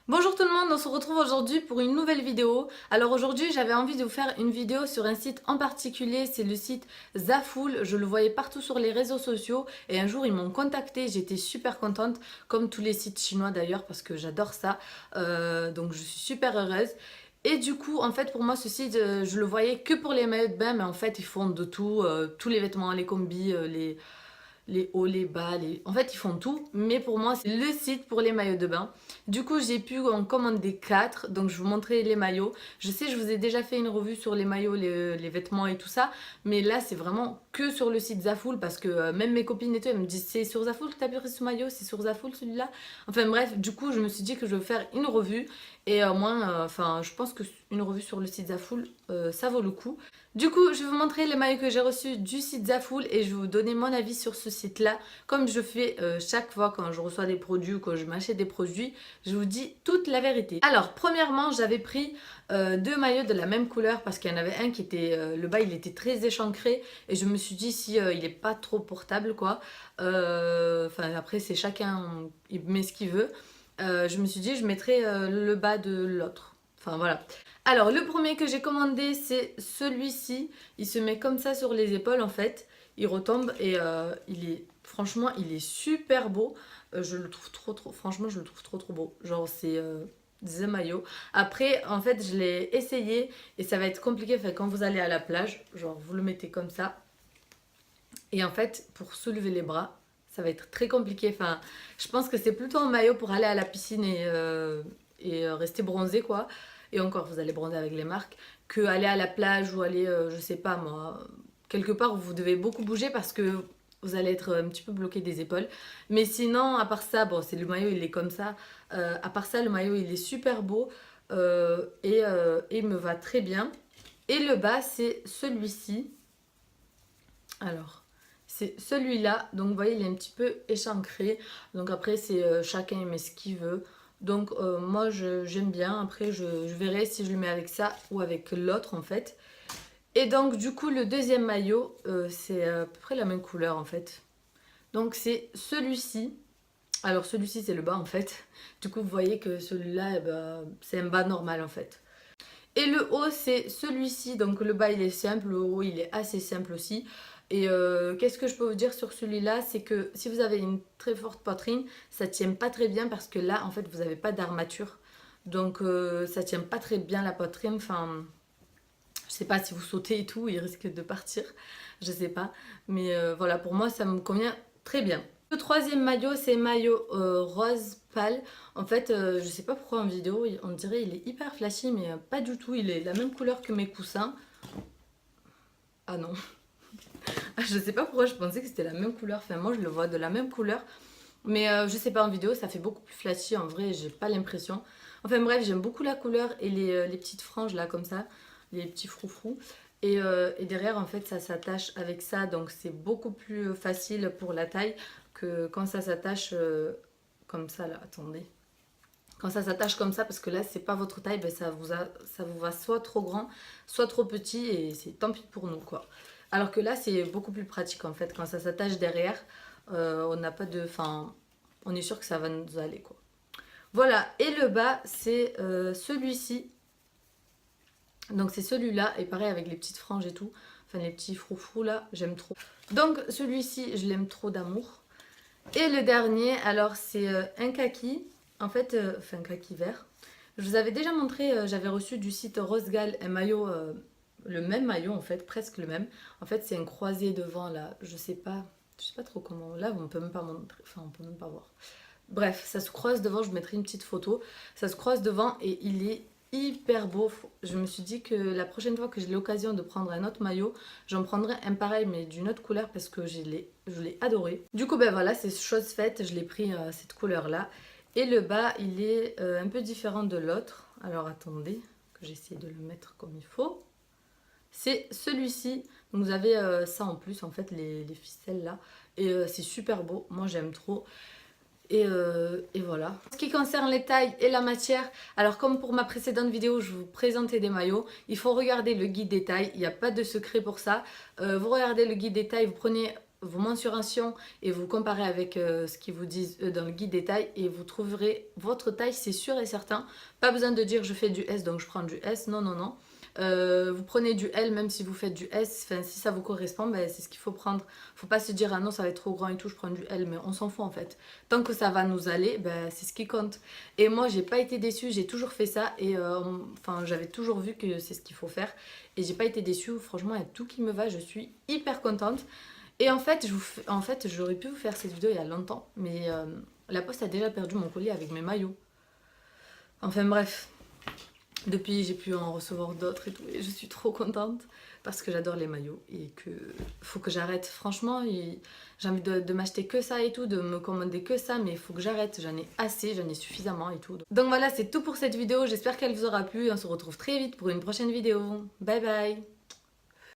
Bonjour tout le monde, on se retrouve aujourd'hui pour une nouvelle vidéo. Alors aujourd'hui j'avais envie de vous faire une vidéo sur un site en particulier, c'est le site Zaful. Je le voyais partout sur les réseaux sociaux et un jour ils m'ont contacté, j'étais super contente, comme tous les sites chinois d'ailleurs parce que j'adore ça. Donc je suis super heureuse. Et du coup, en fait, pour moi, ce site, je le voyais que pour les maillots de bain, mais en fait, ils font de tout, tous les vêtements, les combis, les hauts, les bas, en fait ils font tout, mais pour moi c'est le site pour les maillots de bain. Du coup j'ai pu en commander 4, donc je vous montrer les maillots. Je sais, je vous ai déjà fait une revue sur les maillots, les vêtements et tout ça, mais là c'est vraiment que sur le site Zaful parce que même mes copines et tout, elles me disent c'est sur Zaful que t'as pris ce maillot, c'est sur Zaful celui-là. Enfin bref, du coup je me suis dit que je vais faire une revue et au moins, enfin je pense que une revue sur le site Zaful, ça vaut le coup. Du coup, je vais vous montrer les maillots que j'ai reçus du site Zaful et je vais vous donner mon avis sur ce site-là. Comme je fais chaque fois quand je reçois des produits ou quand je m'achète des produits, je vous dis toute la vérité. Alors, premièrement, j'avais pris deux maillots de la même couleur parce qu'il y en avait un qui était, le bas il était très échancré et je me suis dit si il est pas trop portable quoi. Enfin, après c'est chacun, il met ce qu'il veut. Je me suis dit je mettrai le bas de l'autre. Enfin voilà. Alors, le premier que j'ai commandé, c'est celui-ci. Il se met comme ça sur les épaules, en fait. Il retombe et franchement, il est super beau. Je le trouve franchement, je le trouve trop beau. Genre, c'est des maillots. Après, en fait, je l'ai essayé et ça va être compliqué. Enfin, quand vous allez à la plage, genre, vous le mettez comme ça. Et en fait, pour soulever les bras, ça va être très compliqué. Enfin, je pense que c'est plutôt un maillot pour aller à la piscine et rester bronzé, quoi. Et encore, vous allez bronzer avec les marques. Que aller à la plage ou aller, je sais pas moi, quelque part où vous devez beaucoup bouger parce que vous allez être un petit peu bloqué des épaules. Mais sinon, à part ça, bon, c'est le maillot, il est comme ça. À part ça, le maillot, il est super beau et il me va très bien. Et le bas, c'est celui-ci. Alors, c'est celui-là. Donc, vous voyez, il est un petit peu échancré. Donc, après, c'est chacun met ce qu'il veut. Donc, moi, j'aime bien. Après, je verrai si je le mets avec ça ou avec l'autre, en fait. Et donc, du coup, le deuxième maillot, c'est à peu près la même couleur, en fait. Donc, c'est celui-ci. Alors, celui-ci, c'est le bas, en fait. Du coup, vous voyez que celui-là, eh ben, c'est un bas normal, en fait. Et le haut, c'est celui-ci. Donc le bas, il est simple. Le haut, il est assez simple aussi. Et qu'est-ce que je peux vous dire sur celui-là? C'est que si vous avez une très forte poitrine, ça tient pas très bien parce que là, en fait, vous n'avez pas d'armature. Donc ça tient pas très bien la poitrine. Enfin, je sais pas si vous sautez et tout, il risque de partir. Je sais pas. Mais voilà, pour moi, ça me convient très bien. Le troisième maillot, c'est maillot rose pâle. En fait, je sais pas pourquoi en vidéo, on dirait il est hyper flashy, mais pas du tout. Il est la même couleur que mes coussins. Ah non. Je sais pas pourquoi je pensais que c'était la même couleur. Enfin, moi, je le vois de la même couleur. Mais je sais pas, en vidéo, ça fait beaucoup plus flashy. En vrai, j'ai pas l'impression. Enfin bref, j'aime beaucoup la couleur et les petites franges là, comme ça. Les petits froufrous. Et derrière, en fait, ça s'attache avec ça. Donc, c'est beaucoup plus facile pour la taille que quand ça s'attache comme ça là. Attendez. Quand ça s'attache comme ça, parce que là, c'est pas votre taille, ben, ça vous va soit trop grand, soit trop petit, et c'est tant pis pour nous, quoi. Alors que là, c'est beaucoup plus pratique, en fait. Quand ça s'attache derrière, on n'a pas de... Enfin, on est sûr que ça va nous aller, quoi. Voilà, et le bas, c'est celui-ci. Donc c'est celui-là, et pareil avec les petites franges et tout. Enfin, les petits froufrous, là, j'aime trop. Donc, celui-ci, je l'aime trop d'amour. Et le dernier, alors c'est un kaki, en fait, enfin un kaki vert. Je vous avais déjà montré, j'avais reçu du site Rosegal un maillot, le même maillot en fait, presque le même. En fait, c'est un croisé devant là, je sais pas trop comment. Là, on peut même pas montrer, enfin on peut même pas voir. Bref, ça se croise devant, je vous mettrai une petite photo. Ça se croise devant et il est hyper beau. Je me suis dit que la prochaine fois que j'ai l'occasion de prendre un autre maillot, j'en prendrai un pareil mais d'une autre couleur parce que je l'ai adoré. Du coup, ben voilà, c'est chose faite, je l'ai pris cette couleur là. Et le bas, il est un peu différent de l'autre. Alors attendez, que j'essaie de le mettre comme il faut. C'est celui-ci. Donc vous avez ça en plus, en fait, les ficelles là. Et c'est super beau, moi j'aime trop. Et voilà. En ce qui concerne les tailles et la matière, alors comme pour ma précédente vidéo, je vous présentais des maillots, il faut regarder le guide des tailles, il n'y a pas de secret pour ça. Vous regardez le guide des tailles, vous prenez vos mensurations et vous comparez avec ce qu'ils vous disent eux dans le guide des tailles et vous trouverez votre taille, c'est sûr et certain. Pas besoin de dire je fais du S donc je prends du S, non, non, non. Vous prenez du L même si vous faites du S, enfin, si ça vous correspond, ben, c'est ce qu'il faut prendre. Faut pas se dire ah non ça va être trop grand et tout, je prends du L, mais on s'en fout en fait. Tant que ça va nous aller, ben, c'est ce qui compte. Et moi j'ai pas été déçue, j'ai toujours fait ça et enfin j'avais toujours vu que c'est ce qu'il faut faire et j'ai pas été déçue. Franchement il y a tout qui me va, je suis hyper contente. Et en fait, j'aurais pu vous faire cette vidéo il y a longtemps, mais la poste a déjà perdu mon colis avec mes maillots. Enfin bref. Depuis, j'ai pu en recevoir d'autres et tout. Et je suis trop contente parce que j'adore les maillots et que faut que j'arrête. Franchement, j'ai envie de m'acheter que ça et tout, de me commander que ça, mais il faut que j'arrête. J'en ai assez, j'en ai suffisamment et tout. Donc voilà, c'est tout pour cette vidéo. J'espère qu'elle vous aura plu. On se retrouve très vite pour une prochaine vidéo. Bye bye!